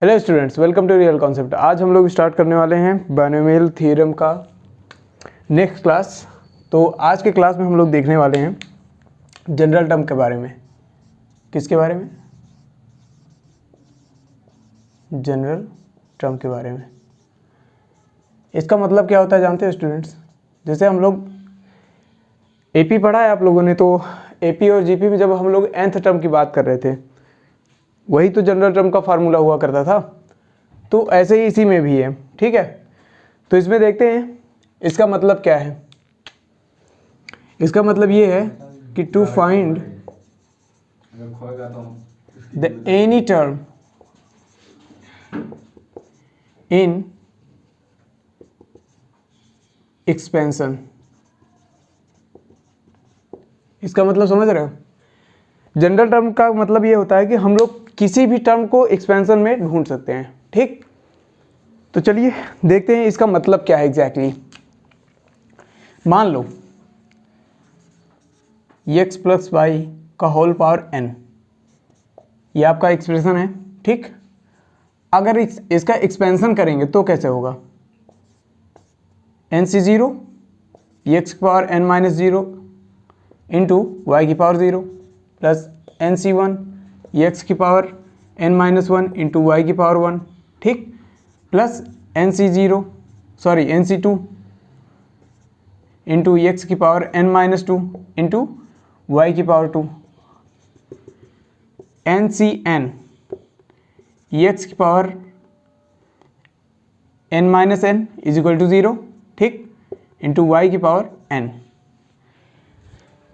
Hello students, welcome to real concept. आज हम लोग स्टार्ट करने वाले हैं बायनोमियल थ्योरम का नेक्स्ट क्लास। तो आज के क्लास में हम लोग देखने वाले हैं जनरल टर्म के बारे में। किसके बारे में? जनरल टर्म के बारे में। इसका मतलब क्या होता है जानते हो स्टूडेंट्स? जैसे हम लोग एपी पढ़ा है आप लोगों ने, तो एपी और जीपी में जब हम लोग nth टर्म की बात कर रहे थे, वही तो जनरल टर्म का फार्मूला हुआ करता था। तो ऐसे ही इसी में भी है, ठीक है। तो इसमें देखते हैं इसका मतलब क्या है। इसका मतलब ये है कि to find the any term in expansion. इसका मतलब समझ रहे हो? जनरल टर्म का मतलब ये होता है कि हम लोग किसी भी टर्म को एक्सपेंशन में ढूंढ सकते हैं, ठीक। तो चलिए देखते हैं इसका मतलब क्या है एग्जैक्टली। मान लो x प्लस वाई का होल पावर n, ये आपका एक्सप्रेशन है, ठीक। अगर इसका एक्सपेंशन करेंगे तो कैसे होगा? nc0 x की power n minus zero into Y की पावर 0 प्लस nc1 x की power n minus one into Y की पावर 1, ठीक, प्लस nc2 इंटू एक्स की power n minus two into Y की पावर 2, ncn एक्स की power n minus n is equal to 0, ठीक, into Y की power n।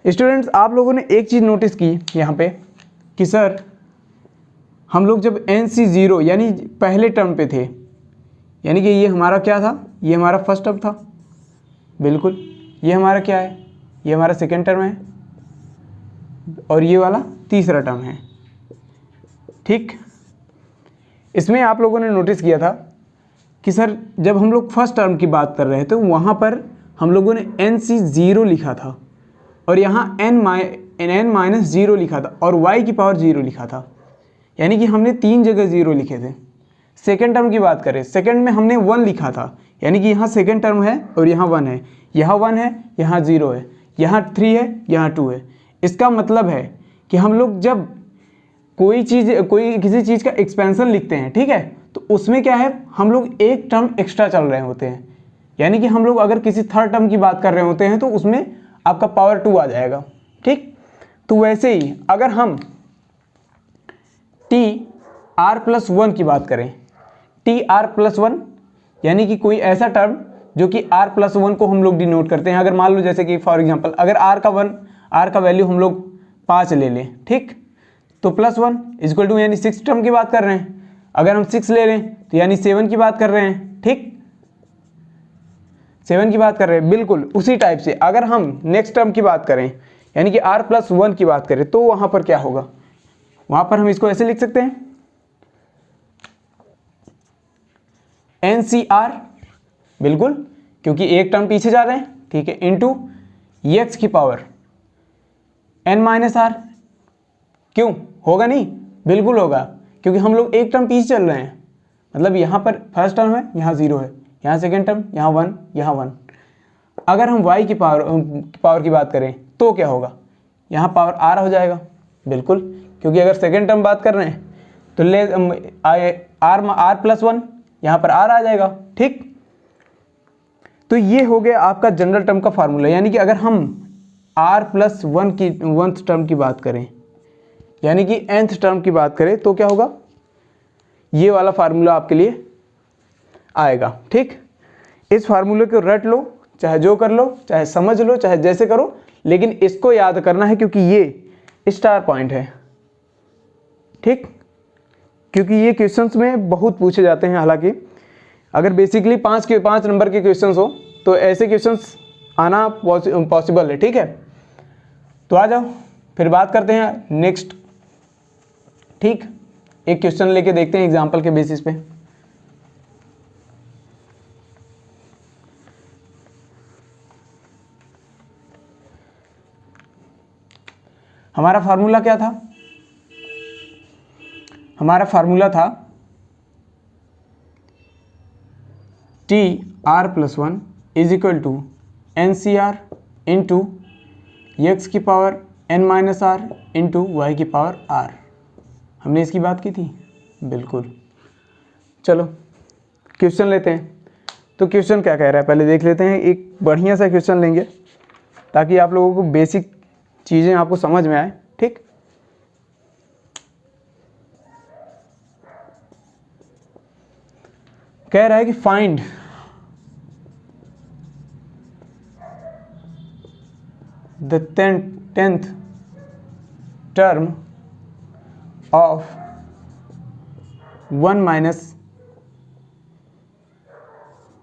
Students, आप लोगों ने एक चीज़ नोटिस की यहाँ पे कि सर हम लोग जब nc0 यानी पहले टर्म पे थे, यानी कि ये हमारा क्या था? ये हमारा फर्स्ट टर्म था, बिल्कुल। ये हमारा क्या है? ये हमारा सेकेंड टर्म है, और ये वाला तीसरा टर्म है, ठीक। इसमें आप लोगों ने नोटिस किया था कि सर जब हम लोग फर्स्ट टर्म की बात कर रहे थे, वहाँ पर हम लोगों ने nc0 लिखा था और यहाँ n माइनस जीरो लिखा था और y की पावर 0 लिखा था, यानी कि हमने 3 जगह 0 लिखे थे। सेकेंड टर्म की बात करें, सेकेंड में हमने 1 लिखा था, यानी कि यहाँ सेकेंड टर्म है और यहाँ 1 है, यहाँ 1 है, यहाँ 0 है, यहाँ 3 है, यहाँ 2 है। इसका मतलब है कि हम लोग जब किसी चीज़ का एक्सपेंशन लिखते हैं, ठीक है, तो उसमें क्या है, हम लोग एक टर्म एक्स्ट्रा चल रहे होते हैं। यानी कि हम लोग अगर किसी थर्ड टर्म की बात कर रहे होते हैं तो उसमें आपका पावर 2 आ जाएगा, ठीक। तो वैसे ही अगर हम r+1 की बात करें, r+1 यानी कि कोई ऐसा टर्म जो कि r+1 को हम लोग डिनोट करते हैं। अगर मान लो जैसे कि फॉर एग्जांपल अगर r का वैल्यू हम लोग 5 ले लें, ठीक, तो +1 इक्वल टू यानी 6 टर्म की बात कर रहे हैं। अगर हम 6 ले लें तो यानी 7 की बात कर रहे हैं, ठीक, 7 की बात कर रहे हैं। बिल्कुल उसी टाइप से अगर हम नेक्स्ट टर्म की बात करें, यानी कि r+1 की बात करें, तो वहाँ पर क्या होगा? वहाँ पर हम इसको ऐसे लिख सकते हैं, NCR, बिल्कुल, क्योंकि एक टर्म पीछे जा रहे हैं, ठीक है, इंटू एक्स की पावर n माइनस आर। क्यों होगा? नहीं, बिल्कुल होगा, क्योंकि हम लोग एक टर्म पीछे चल रहे हैं। मतलब यहाँ पर फर्स्ट टर्म है, यहाँ 0 है, यहाँ सेकेंड टर्म, यहाँ 1, यहाँ 1। अगर हम y की पावर की बात करें तो क्या होगा? यहाँ पावर r हो जाएगा, बिल्कुल, क्योंकि अगर सेकेंड टर्म बात कर रहे हैं तो ले r+1, यहाँ पर r आ जाएगा, ठीक। तो ये हो गया आपका जनरल टर्म का फार्मूला। यानी कि अगर हम r+1 की 1th टर्म की बात करें, यानी कि nth टर्म की बात करें, तो क्या होगा? ये वाला फार्मूला आपके लिए आएगा, ठीक। इस फार्मूले को रट लो, चाहे जो कर लो, चाहे समझ लो, चाहे जैसे करो, लेकिन इसको याद करना है क्योंकि ये स्टार पॉइंट है, ठीक। क्योंकि ये क्वेश्चंस में बहुत पूछे जाते हैं। हालांकि अगर बेसिकली 5 नंबर के क्वेश्चंस हो तो ऐसे क्वेश्चंस आना पॉसिबल है, ठीक है। तो आ जाओ फिर बात करते हैं नेक्स्ट, ठीक। एक क्वेश्चन लेके देखते हैं एग्जाम्पल के बेसिस पे। हमारा फार्मूला क्या था? हमारा फार्मूला था T R plus 1 is equal to N C R into x की power n minus R into Y की पावर r। हमने इसकी बात की थी, बिल्कुल। चलो क्वेश्चन लेते हैं। तो क्वेश्चन क्या कह रहा है पहले देख लेते हैं। एक बढ़िया सा क्वेश्चन लेंगे ताकि आप लोगों को बेसिक चीज़ें आपको समझ में आए, ठीक। कह रहा है कि find the 10th term of 1 minus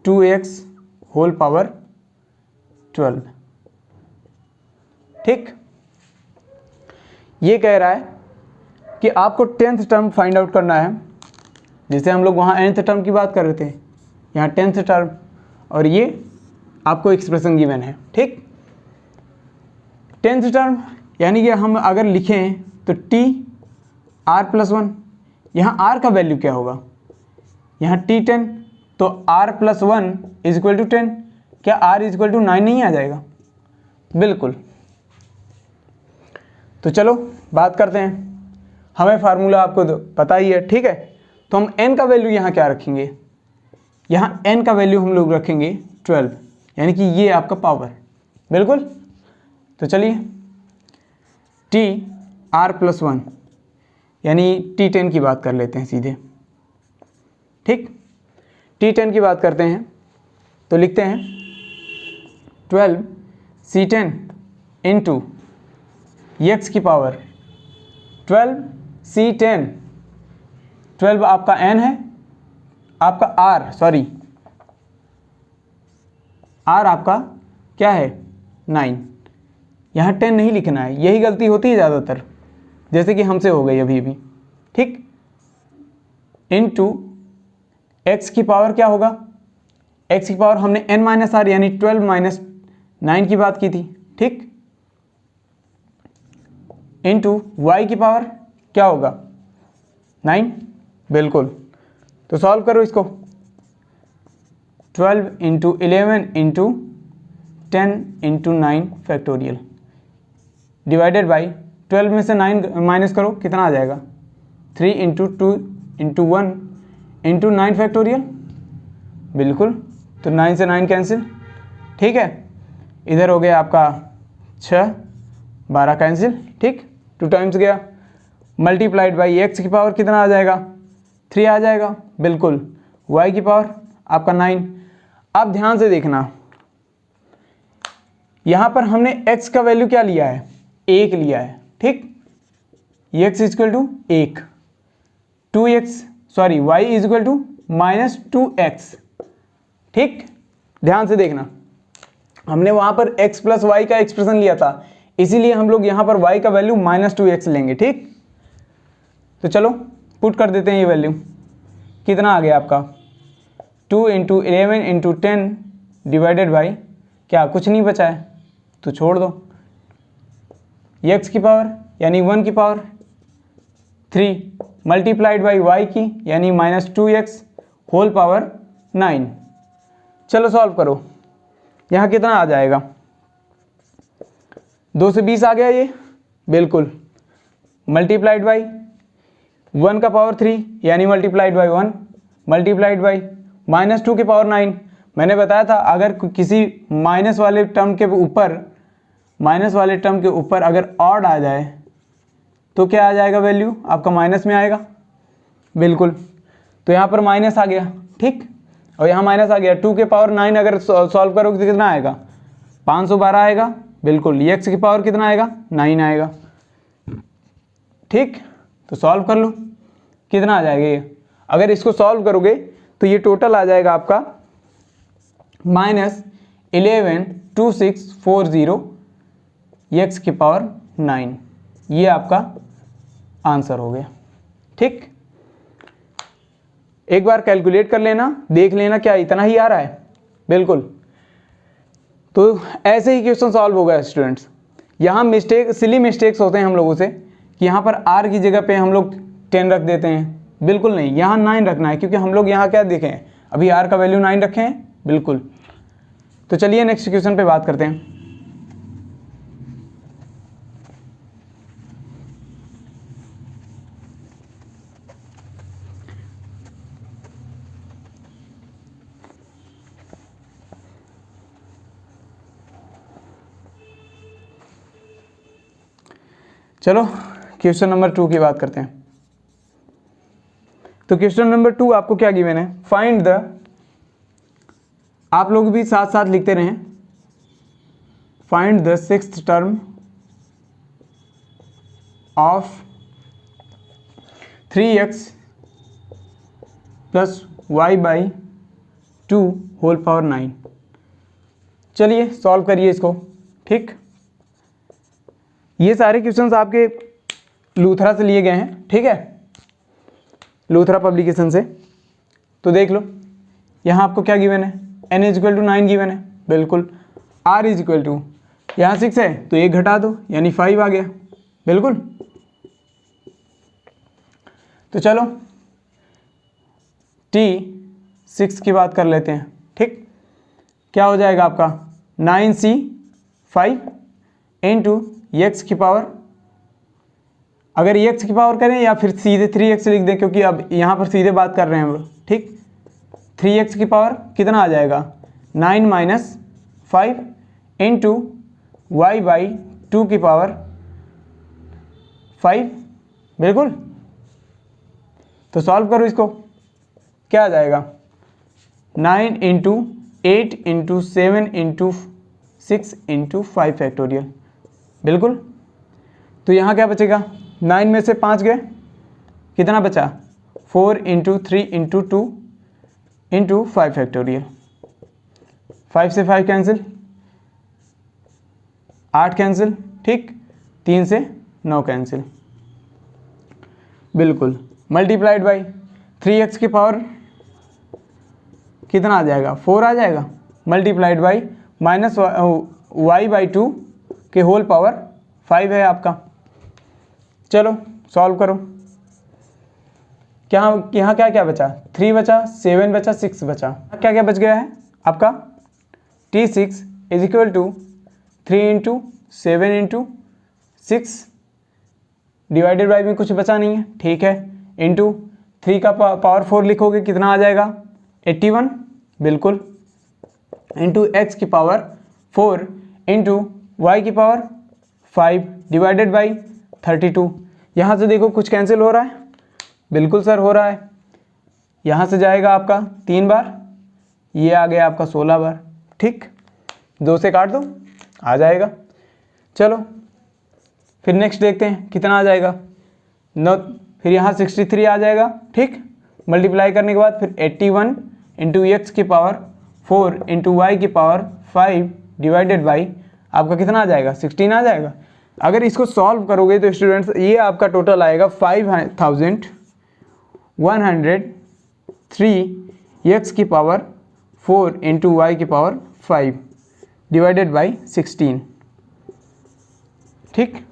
2x whole power 12, ठीक। ये कह रहा है कि आपको 10th टर्म फाइंड आउट करना है। जैसे हम लोग वहाँ nth टर्म की बात कर रहे थे, यहाँ 10th टर्म, और ये आपको एक्सप्रेशन गिवन है, ठीक। 10th टर्म यानी कि हम अगर लिखें तो टी आर प्लस 1, यहाँ आर का वैल्यू क्या होगा, यहाँ टी 10, तो r plus 1 is equal to 10। क्या आर इज इक्वल टू 9 नहीं आ जाएगा? बिल्कुल। तो चलो बात करते हैं। हमें फार्मूला आपको पता ही है, ठीक है। तो हम n का वैल्यू यहाँ क्या रखेंगे, यहाँ n का वैल्यू हम लोग रखेंगे 12, यानी कि ये आपका पावर, बिल्कुल। तो चलिए टी आर प्लस 1 यानी T10 की बात कर लेते हैं सीधे, ठीक। T10 की बात करते हैं तो लिखते हैं 12 C10 इंटू एक्स की पावर 12 C10, 12 आपका n है, आपका r आपका क्या है 9। यहाँ 10 नहीं लिखना है, यही गलती होती है ज़्यादातर, जैसे कि हमसे हो गई अभी भी, ठीक। इनटू x की पावर क्या होगा, x की पावर हमने n माइनस आर यानी 12 माइनस 9 की बात की थी, ठीक। इनटू y की पावर क्या होगा 9, बिल्कुल। तो सॉल्व करो इसको, 12 into 11 into 10 into 9 factorial divided by 12 में से 9 माइनस करो, कितना आ जाएगा 3 इंटू 2 इंटू 1 इंटू 9 फैक्टोरियल, बिल्कुल। तो 9 से 9 कैंसिल, ठीक है। इधर हो गया आपका 6, 12 कैंसिल, ठीक। 2 टाइम्स गया, मल्टीप्लाइड बाई एक्स की पावर कितना आ जाएगा 3 आ जाएगा, बिल्कुल। y की पावर आपका 9। अब ध्यान से देखना, यहाँ पर हमने x का वैल्यू क्या लिया है 1 लिया है, ठीक। x is equal to 1, 2x sorry y is equal to minus 2x, ठीक। ध्यान से देखना, हमने वहाँ पर x प्लस वाई का एक्सप्रेशन लिया था, इसीलिए हम लोग यहाँ पर y का वैल्यू माइनस 2x लेंगे, ठीक। तो चलो पुट कर देते हैं ये वैल्यू, कितना आ गया आपका 2 इंटू 11 इंटू 10 डिवाइडेड बाई क्या, कुछ नहीं बचा है तो छोड़ दो, x की पावर यानी 1 की पावर 3 मल्टीप्लाइड बाई y की यानी माइनस 2x होल पावर 9। चलो सॉल्व करो, यहाँ कितना आ जाएगा 2 से 20 आ गया ये, बिल्कुल। मल्टीप्लाइड बाई 1 का पावर 3 यानी multiplied by 1 multiplied by minus 2 की पावर 9। मैंने बताया था अगर किसी माइनस वाले टर्म के ऊपर अगर ऑड आ जाए तो क्या आ जाएगा वैल्यू आपका माइनस में आएगा, बिल्कुल। तो यहाँ पर माइनस आ गया, ठीक। और यहाँ माइनस आ गया, 2 के पावर 9 अगर सॉल्व करोगे तो कितना आएगा 512 आएगा, बिल्कुल। एक्स की पावर कितना आएगा 9 आएगा, ठीक। तो सॉल्व कर लो, कितना आ जाएगा ये, अगर इसको सॉल्व करोगे तो ये टोटल आ जाएगा आपका माइनस 112640 एक्स की पावर 9। ये आपका आंसर हो गया, ठीक। एक बार कैलकुलेट कर लेना, देख लेना क्या इतना ही आ रहा है, बिल्कुल। तो ऐसे ही क्वेश्चन सॉल्व होगा स्टूडेंट्स। यहाँ सिली मिस्टेक्स होते हैं हम लोगों से कि यहाँ पर r की जगह पे हम लोग 10 रख देते हैं, बिल्कुल नहीं, यहाँ 9 रखना है, क्योंकि हम लोग यहाँ क्या देखें अभी r का वैल्यू 9 रखे हैं, बिल्कुल। तो चलिए नेक्स्ट क्वेश्चन पे बात करते हैं। चलो क्वेश्चन नंबर 2 की बात करते हैं। तो क्वेश्चन नंबर 2 आपको क्या गिवन है, फाइंड द, आप लोग भी साथ साथ लिखते रहें, find the sixth term of 3x plus y by 2 whole power 9। चलिए सॉल्व करिए इसको। ठीक, ये सारे क्वेश्चंस आपके लूथरा से लिए गए हैं, ठीक है, लूथरा पब्लिकेशन से। तो देख लो यहाँ आपको क्या गिवन है, n इक्वल टू 9 गिवन है, बिल्कुल। r इक्वल टू, यहाँ 6 है तो 1 घटा दो यानी 5 आ गया, बिल्कुल। तो चलो t6 की बात कर लेते हैं। ठीक, क्या हो जाएगा आपका 9c 5 इंटू एक्स की पावर, अगर एक्स की पावर करें या फिर सीधे 3x लिख दें, क्योंकि अब यहाँ पर सीधे बात कर रहे हैं हम लोग। ठीक, 3x की पावर कितना आ जाएगा 9 माइनस 5 इंटू वाई बाई 2 की पावर 5, बिल्कुल। तो सॉल्व करो इसको, क्या आ जाएगा 9 into 8 into 7 into 6 into 5 factorial, बिल्कुल। तो यहाँ क्या बचेगा, 9 में से 5 गए, कितना बचा 4 इंटू 3 इंटू 2 इंटू 5 फैक्टोरियल, 5 से 5 कैंसिल, 8 कैंसिल, ठीक, 3 से 9 कैंसिल, बिल्कुल। मल्टीप्लाइड बाई 3x की पावर कितना आ जाएगा 4 आ जाएगा, multiplied by minus y by 2 के होल पावर 5 है आपका। चलो सॉल्व करो, क्या यहाँ क्या क्या बचा, 3 बचा, 7 बचा, 6 बचा, क्या क्या बच गया है आपका, t6 is equal to 3 into 7 into 6 divided by में कुछ बचा नहीं है, ठीक है, इंटू 3 का पावर 4 लिखोगे कितना आ जाएगा 81, बिल्कुल, इंटू x की पावर 4 इंटू y की पावर 5 डिवाइडेड बाई 32। यहाँ से देखो कुछ कैंसिल हो रहा है, बिल्कुल सर हो रहा है। यहाँ से जाएगा आपका 3 बार, ये आ गया आपका 16 बार, ठीक, 2 से काट दो आ जाएगा। चलो फिर नेक्स्ट देखते हैं कितना आ जाएगा 9, फिर यहाँ 63 आ जाएगा, ठीक, मल्टीप्लाई करने के बाद फिर 81 इंटू एक्स की पावर 4 इंटू वाई की पावर 5 डिवाइडेड बाई आपका कितना आ जाएगा 16 आ जाएगा। अगर इसको सॉल्व करोगे तो स्टूडेंट्स ये आपका टोटल आएगा 5103 एक्स की पावर 4 इंटू वाई की पावर 5 डिवाइडेड बाई 16, ठीक।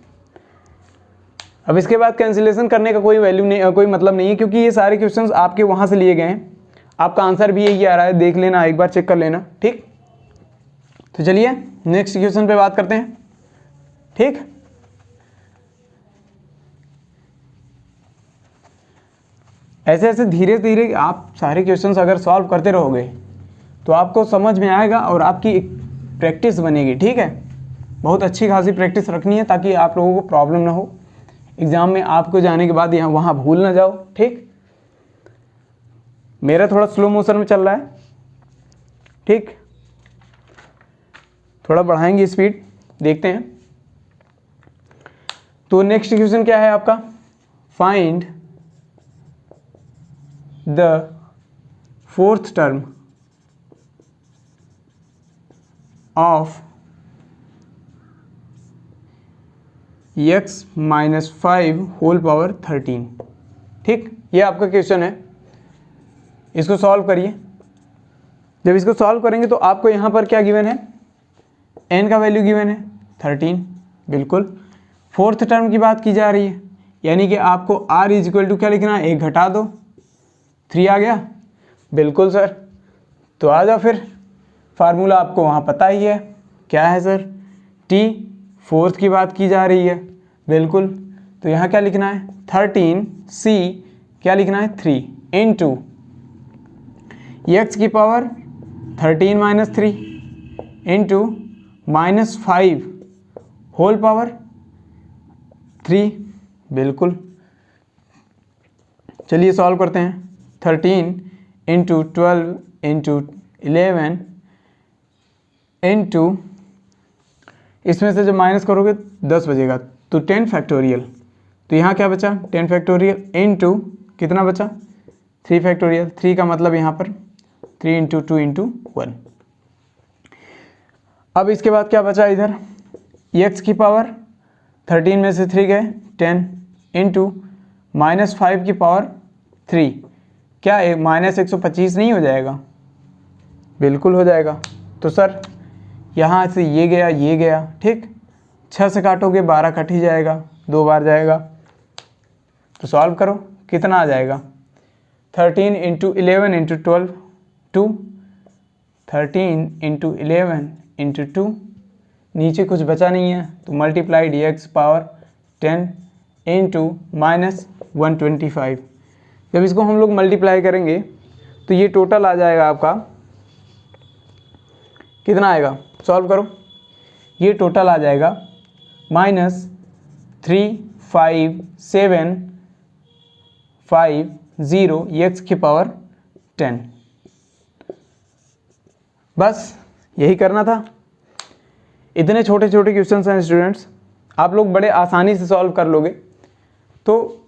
अब इसके बाद कैंसिलेशन करने का कोई वैल्यू नहीं, कोई मतलब नहीं है, क्योंकि ये सारे क्वेश्चंस आपके वहाँ से लिए गए हैं, आपका आंसर भी यही आ रहा है, देख लेना एक बार, चेक कर लेना, ठीक। तो चलिए नेक्स्ट क्वेश्चन पे बात करते हैं, ठीक। ऐसे ऐसे धीरे धीरे आप सारे क्वेश्चंस अगर सॉल्व करते रहोगे तो आपको समझ में आएगा और आपकी एक प्रैक्टिस बनेगी, ठीक है। बहुत अच्छी खासी प्रैक्टिस रखनी है ताकि आप लोगों को प्रॉब्लम ना हो एग्ज़ाम में, आपको जाने के बाद यहाँ वहाँ भूल ना जाओ, ठीक। मेरा थोड़ा स्लो मोशन में चल रहा है, ठीक, थोड़ा बढ़ाएंगे स्पीड, देखते हैं। तो नेक्स्ट क्वेश्चन क्या है आपका, find the fourth term of x minus 5 whole power 13, ठीक, ये आपका क्वेश्चन है। इसको सॉल्व करिए। जब इसको सॉल्व करेंगे तो आपको यहाँ पर क्या गिवन है, n का वैल्यू गिवन है 13, बिल्कुल। फोर्थ टर्म की बात की जा रही है, यानी कि आपको r इज इक्वल टू क्या लिखना है, 1 घटा दो 3 आ गया, बिल्कुल सर। तो आ जाओ फिर फार्मूला आपको वहाँ पता ही है, क्या है सर, t फोर्थ की बात की जा रही है, बिल्कुल। तो यहाँ क्या लिखना है, 13c क्या लिखना है, 3 इंटू एक्स की power 13 minus 3 into -5 whole power 3, बिल्कुल। चलिए सॉल्व करते हैं। 13 इंटू 12 इंटू 11 इंटू, इसमें से जब माइनस करोगे 10 बचेगा, तो 10 फैक्टोरियल। तो यहाँ क्या बचा, 10 फैक्टोरियल इंटू कितना बचा, 3 फैक्टोरियल। 3 का मतलब यहाँ पर 3 इंटू 2 इंटू 1। अब इसके बाद क्या बचा इधर, एक्स की पावर 13 में से 3 गए 10 इंटू -5 की पावर 3, क्या -125 नहीं हो जाएगा, बिल्कुल हो जाएगा। तो सर यहाँ से ये गया, ठीक, 6 से काटोगे 12 कट ही जाएगा, 2 बार जाएगा। तो सॉल्व करो, कितना आ जाएगा, 13 इंटू 11 इंटू 12 2, 13 इंटू 11 इंटू 2, नीचे कुछ बचा नहीं है, तो मल्टीप्लाई dx पावर 10 इंटू -125। जब इसको हम लोग मल्टीप्लाई करेंगे तो ये टोटल आ जाएगा आपका, कितना आएगा, सॉल्व करो, ये टोटल आ जाएगा -35750 एक्स की पावर 10। बस यही करना था। इतने छोटे छोटे क्वेश्चंस हैं स्टूडेंट्स, आप लोग बड़े आसानी से सॉल्व कर लोगे। तो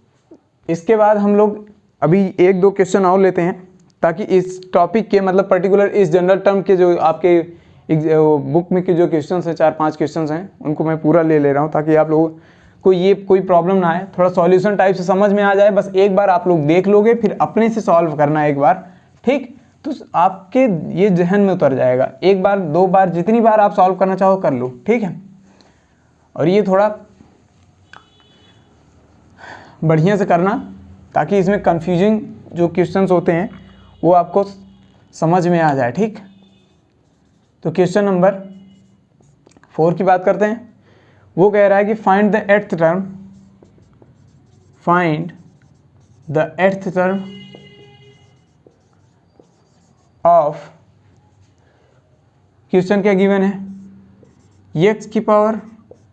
इसके बाद हम लोग अभी 1-2 क्वेश्चन और लेते हैं, ताकि इस टॉपिक के मतलब पर्टिकुलर इस जनरल टर्म के जो आपके बुक में के जो क्वेश्चंस हैं, 4-5 क्वेश्चंस हैं, उनको मैं पूरा ले रहा हूँ, ताकि आप लोगों को ये कोई प्रॉब्लम ना आए, थोड़ा सॉल्यूशन टाइप से समझ में आ जाए। बस एक बार आप लोग देख लोगे, फिर अपने से सॉल्व करना है एक बार, ठीक, तो आपके ये जहन में उतर जाएगा। 1 बार 2 बार जितनी बार आप सॉल्व करना चाहो कर लो, ठीक है। और ये थोड़ा बढ़िया से करना, ताकि इसमें कन्फ्यूजिंग जो क्वेश्चंस होते हैं वो आपको समझ में आ जाए, ठीक। तो क्वेश्चन नंबर 4 की बात करते हैं। वो कह रहा है कि find the eighth term, find the eighth term of, question क्या गिवन है, एक्स की पावर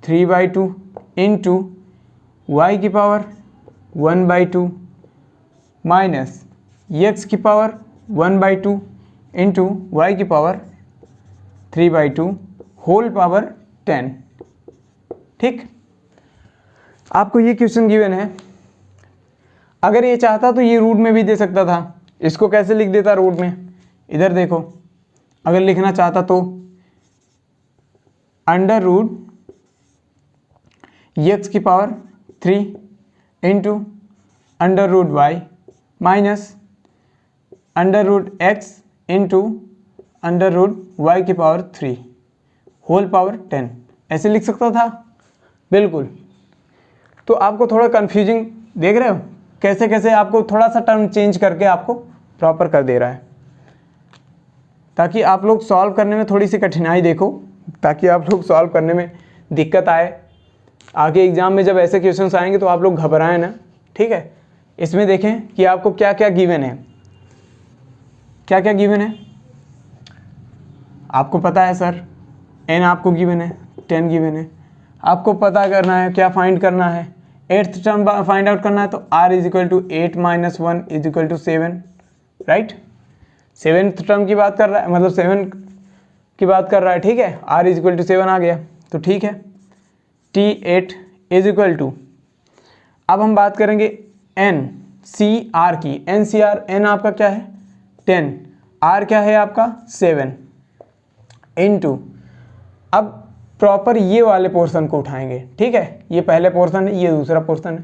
3/2 इंटू वाई की पावर 1/2 माइनस एक्स की पावर 1/2 इंटू वाई की पावर 3/2 होल पावर 10, ठीक। आपको ये क्वेश्चन गिवन है। अगर ये चाहता तो ये रूट में भी दे सकता था। इसको कैसे लिख देता रूट में, इधर देखो, अगर लिखना चाहता तो अंडर रूट एक्स की power 3 into under root y minus under root x into under root y की पावर 3 होल पावर 10, ऐसे लिख सकता था, बिल्कुल। तो आपको थोड़ा कंफ्यूजिंग देख रहे हो, कैसे कैसे आपको थोड़ा सा टर्म चेंज करके आपको प्रॉपर कर दे रहा है, ताकि आप लोग सॉल्व करने में थोड़ी सी कठिनाई देखो, ताकि आप लोग सॉल्व करने में दिक्कत आए। आगे एग्जाम में जब ऐसे क्वेश्चंस आएंगे तो आप लोग घबराएं ना, ठीक है। इसमें देखें कि आपको क्या क्या गिवन है, क्या क्या गिवन है आपको पता है सर, n आपको गिवन है, 10 गिवन है, आपको पता करना है, क्या फाइंड करना है, एट्थ टर्म फाइंड आउट करना है। तो r = 8 - 1 = 7, राइट। 7th टर्म की बात कर रहा है, मतलब 7 की बात कर रहा है, ठीक है। r = 7 आ गया, तो ठीक है। t8 = अब हम बात करेंगे NCR की। NCR, n आपका क्या है 10, r क्या है आपका 7 इंटू, अब प्रॉपर ये वाले पोर्शन को उठाएंगे, ठीक है। ये पहले पोर्शन है, ये दूसरा पोर्शन है।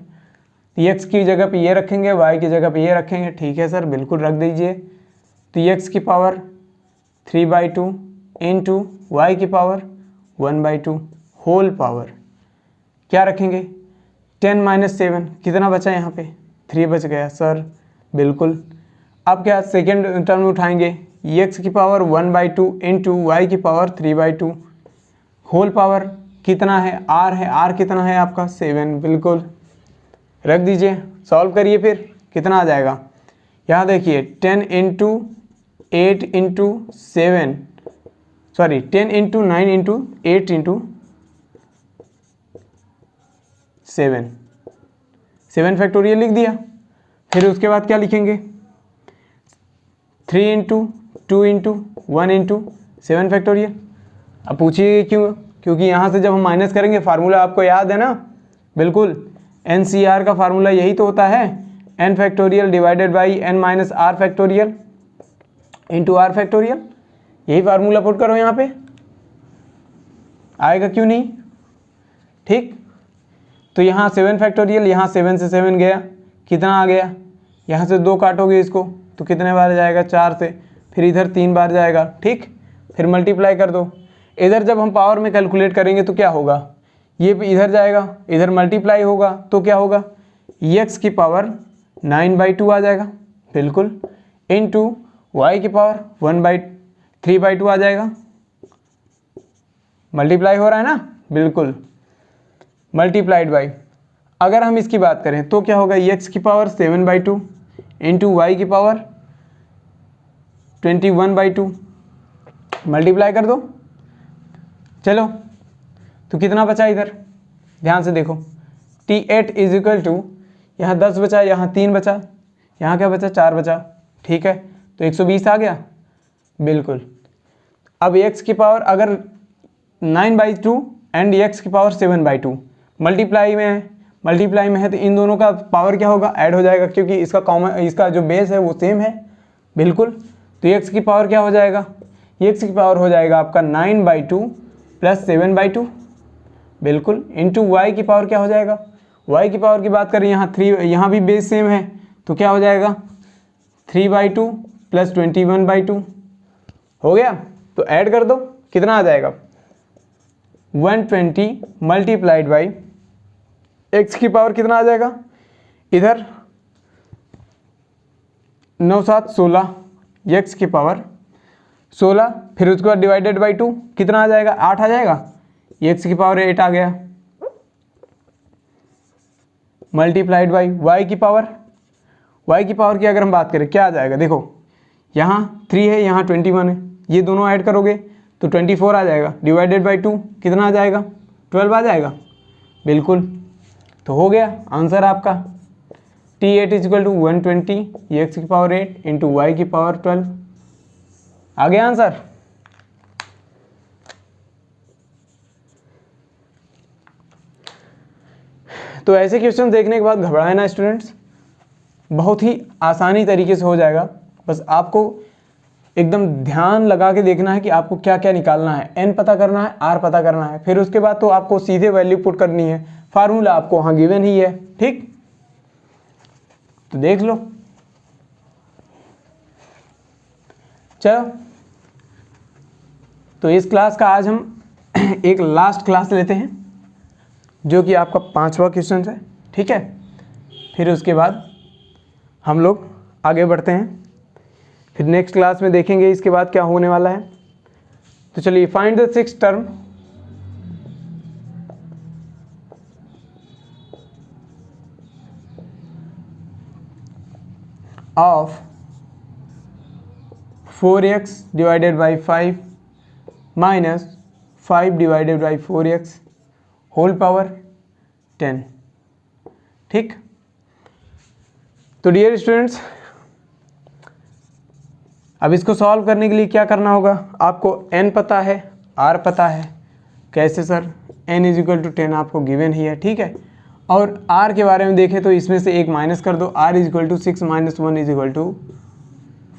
तो x की जगह पे ये रखेंगे, y की जगह पे ये रखेंगे, ठीक है सर, बिल्कुल रख दीजिए। तो x की पावर 3/2 इंटू वाई की पावर 1/2 होल पावर, क्या रखेंगे 10 - 7, कितना बचा यहाँ पे 3 बच गया सर, बिल्कुल। अब क्या सेकेंड टर्म उठाएंगे, एक्स की पावर 1/2 इंटू वाई की पावर 3/2 होल पावर कितना है, आर है, आर कितना है आपका 7, बिल्कुल रख दीजिए, सॉल्व करिए, फिर कितना आ जाएगा। यहाँ देखिए 10 into 8 into 7 sorry 10 into 9 into 8 into 7 factorial लिख दिया। फिर उसके बाद क्या लिखेंगे 3 इंटू 2 इंटू 1 इंटू 7 फैक्टोरियल। अब पूछिए क्यों, क्योंकि यहाँ से जब हम माइनस करेंगे फार्मूला आपको याद है ना, बिल्कुल NCR का फार्मूला यही तो होता है, n factorial divided by n minus r factorial into r factorial. यही फार्मूला पुट करो यहाँ पे, आएगा क्यों नहीं, ठीक। तो यहाँ 7 फैक्टोरियल, यहाँ 7 से 7 गया, कितना आ गया, यहाँ से 2 काटोगे इसको तो कितने बार जाएगा 4 से, फिर इधर 3 बार जाएगा, ठीक। फिर मल्टीप्लाई कर दो, इधर जब हम पावर में कैलकुलेट करेंगे तो क्या होगा, ये इधर जाएगा, इधर मल्टीप्लाई होगा तो क्या होगा, x की पावर 9/2 आ जाएगा, बिल्कुल, इंटू वाई की पावर 1/3/2 आ जाएगा। मल्टीप्लाई हो रहा है ना, बिल्कुल, मल्टीप्लाइड बाई, अगर हम इसकी बात करें तो क्या होगा, x की पावर 7/2 इंटू वाई की पावर 21/2, मल्टीप्लाई कर दो। चलो तो कितना बचा इधर, ध्यान से देखो, T8 इज इक्वल टू, यहाँ 10 बचा, यहाँ 3 बचा, यहाँ क्या बचा 4 बचा, ठीक है, तो 120 आ गया, बिल्कुल। अब x की पावर अगर 9/2 एंड x की पावर 7/2 मल्टीप्लाई में है तो इन दोनों का पावर क्या होगा, ऐड हो जाएगा, क्योंकि इसका कॉमन, इसका जो बेस है वो सेम है, बिल्कुल। तो x की पावर क्या हो जाएगा, x की पावर हो जाएगा आपका 9/2 प्लस 7/2, बिल्कुल, इंटू y की पावर क्या हो जाएगा, y की पावर की बात करें यहाँ 3, यहाँ भी बेस सेम है तो क्या हो जाएगा 3/2 प्लस 21/2 हो गया। तो ऐड कर दो, कितना आ जाएगा 120 मल्टीप्लाइड बाई x की पावर कितना आ जाएगा, इधर 9 7 16, x की पावर 16, फिर उसके बाद डिवाइडेड बाई 2 कितना आ जाएगा, 8 आ जाएगा, x की पावर 8 आ गया, मल्टीप्लाइड बाई y की पावर की अगर हम बात करें क्या आ जाएगा, देखो यहाँ 3 है, यहाँ 21 है, ये दोनों ऐड करोगे तो 24 आ जाएगा, डिवाइडेड बाई 2 कितना आ जाएगा 12 आ जाएगा, बिल्कुल। तो हो गया आंसर आपका, T8 is equal to 120 x की पावर 8 इंटू वाई की पावर 12, आ गया आंसर। तो ऐसे क्वेश्चन देखने के बाद घबराए ना स्टूडेंट्स, बहुत ही आसानी तरीके से हो जाएगा, बस आपको एकदम ध्यान लगा के देखना है कि आपको क्या क्या निकालना है, n पता करना है, r पता करना है, फिर उसके बाद तो आपको सीधे वैल्यू पुट करनी है, फार्मूला आपको वहाँ गिवन ही है, ठीक। तो देख लो, चलो तो इस क्लास का आज हम एक लास्ट क्लास लेते हैं जो कि आपका 5वां क्वेश्चन है, ठीक है। फिर उसके बाद हम लोग आगे बढ़ते हैं, फिर नेक्स्ट क्लास में देखेंगे इसके बाद क्या होने वाला है। तो चलिए, find the 6th term of 4x divided by 5 minus 5 divided by 4x whole power 10, ठीक। तो डियर स्टूडेंट्स, अब इसको सॉल्व करने के लिए क्या करना होगा, आपको n पता है, r पता है, कैसे sir, n is equal to 10 आपको गिवन ही है, ठीक है। और r के बारे में देखें तो इसमें से एक माइनस कर दो, r is equal to 6 minus 1 is equal to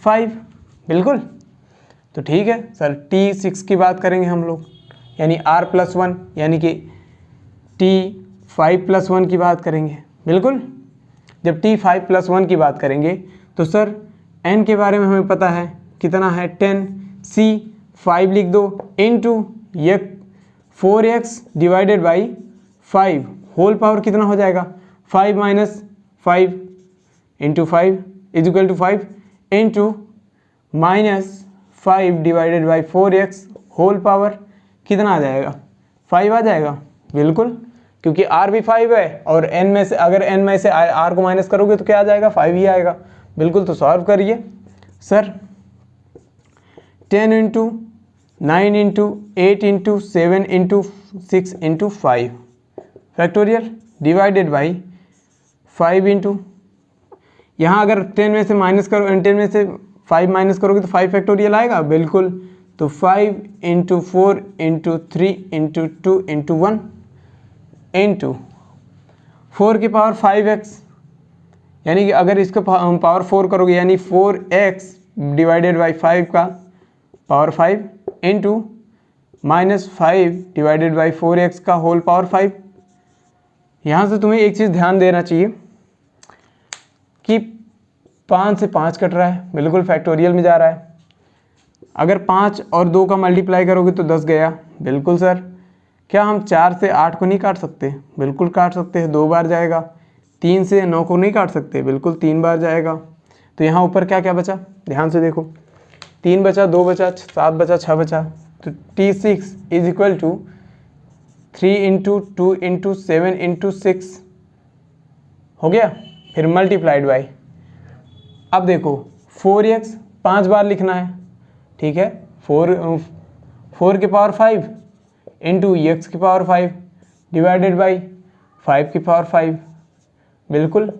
5, बिल्कुल। तो ठीक है सर, t6 की बात करेंगे हम लोग, यानी r+1, यानी कि t5+1 की बात करेंगे, बिल्कुल। जब t5+1 की बात करेंगे तो सर n के बारे में हमें पता है कितना है 10, c 5 लिख दो इंटू ये 4x divided by 5 whole power कितना हो जाएगा 5 minus 5 into 5 is equal to 5 into minus 5 divided by 4x whole power कितना आ जाएगा, 5 आ जाएगा। बिल्कुल, क्योंकि r भी 5 है और n में से अगर n में से r को माइनस करोगे तो क्या आ जाएगा, 5 ही आएगा। बिल्कुल, तो सॉल्व करिए। Sir 10 into 9 into 8 into 7 into 6 into 5 factorial divided by 5 into, यहाँ अगर 10 में से माइनस करो, 10 में से 5 माइनस करोगे तो 5 फैक्टोरियल आएगा। बिल्कुल, तो 5 into 4 into 3 into 2 into 1 into 4 की पावर 5x, यानी कि अगर इसको पावर 4 करोगे यानी 4x डिवाइडेड बाई 5 का power 5 into minus 5 divided by 4x का होल पावर 5। यहाँ से तुम्हें एक चीज़ ध्यान देना चाहिए कि 5 से 5 कट रहा है, बिल्कुल फैक्टोरियल में जा रहा है। अगर 5 और 2 का मल्टीप्लाई करोगे तो 10 गया। बिल्कुल सर, क्या हम 4 से 8 को नहीं काट सकते, बिल्कुल काट सकते हैं, 2 बार जाएगा। 3 से 9 को नहीं काट सकते, बिल्कुल 3 बार जाएगा। तो यहाँ ऊपर क्या क्या बचा, ध्यान से देखो, 3 बचा, 2 बचा, 7 बचा, 6 बचा। तो T6 is equal to 3 into 2 into 7 into 6 हो गया, फिर मल्टीप्लाइड बाई, अब देखो 4x 5 बार लिखना है, ठीक है, 4 की पावर 5 इंटू एक्स की पावर 5 डिवाइडेड बाई 5 की पावर 5, बिल्कुल,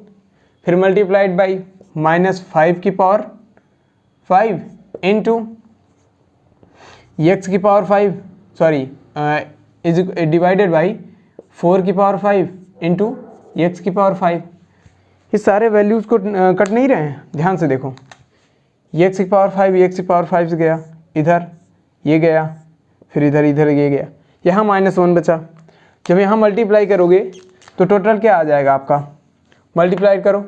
फिर मल्टीप्लाइड बाई -5 की पावर 5 इंटू एक्स की power 5, sorry is divided by 4 की पावर 5 इंटू एक्स की पावर 5। ये सारे वैल्यूज़ को कट नहीं रहे हैं, ध्यान से देखो, एक्स की पावर 5 एक्स की पावर 5 से गया, इधर ये गया, फिर इधर ये गया, यहाँ -1 बचा। जब यहाँ मल्टीप्लाई करोगे तो टोटल क्या आ जाएगा आपका, मल्टीप्लाई करो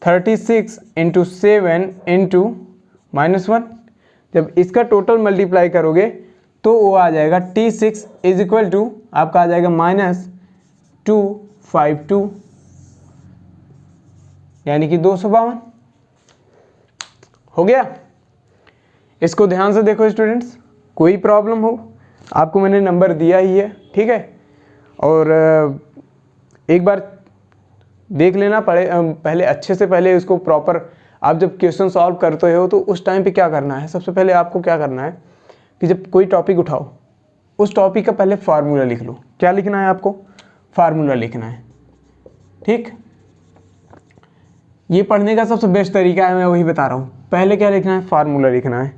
36 इंटू 7 इंटू -1, जब इसका टोटल मल्टीप्लाई करोगे तो वो आ जाएगा T6 इज इक्वल टू आपका आ जाएगा -252, यानी कि 252 हो गया। इसको ध्यान से देखो स्टूडेंट्स, कोई प्रॉब्लम हो आपको मैंने नंबर दिया ही है, ठीक है। और एक बार देख लेना पहले अच्छे से, पहले इसको प्रॉपर, आप जब क्वेश्चन सॉल्व करते हो तो उस टाइम पे क्या करना है, सबसे पहले आपको क्या करना है कि जब कोई टॉपिक उठाओ उस टॉपिक का पहले फार्मूला लिख लो। क्या लिखना है आपको, फार्मूला लिखना है, ठीक। ये पढ़ने का सबसे बेस्ट तरीका है, मैं वही बता रहा हूँ। पहले क्या लिखना है, फार्मूला लिखना है,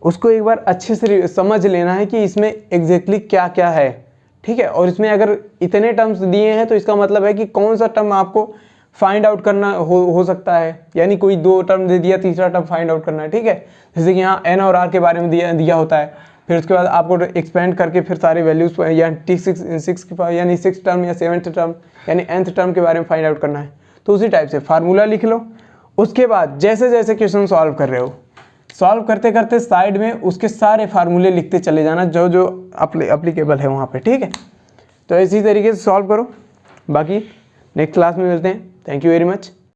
उसको एक बार अच्छे से समझ लेना है कि इसमें एग्जैक्टली क्या क्या है, ठीक है। और इसमें अगर इतने टर्म्स दिए हैं तो इसका मतलब है कि कौन सा टर्म आपको फाइंड आउट करना हो सकता है, यानी कोई 2 टर्म दे दिया, तीसरा टर्म फाइंड आउट करना है, ठीक है। जैसे कि यहाँ n और r के बारे में दिया होता है, फिर उसके बाद आपको एक्सपेंड करके फिर सारे वैल्यूज या T6 की पावर यानी 6 टर्म या 7th टर्म यानी nth टर्म के बारे में फाइंड आउट करना है। तो उसी टाइप से फार्मूला लिख लो। उसके बाद जैसे जैसे क्वेश्चन सॉल्व कर रहे हो, सॉल्व करते करते साइड में उसके सारे फार्मूले लिखते चले जाना जो जो अप्लीकेबल है वहाँ पे, ठीक है। तो इसी तरीके से सॉल्व करो, बाकी नेक्स्ट क्लास में मिलते हैं। Thank you very much.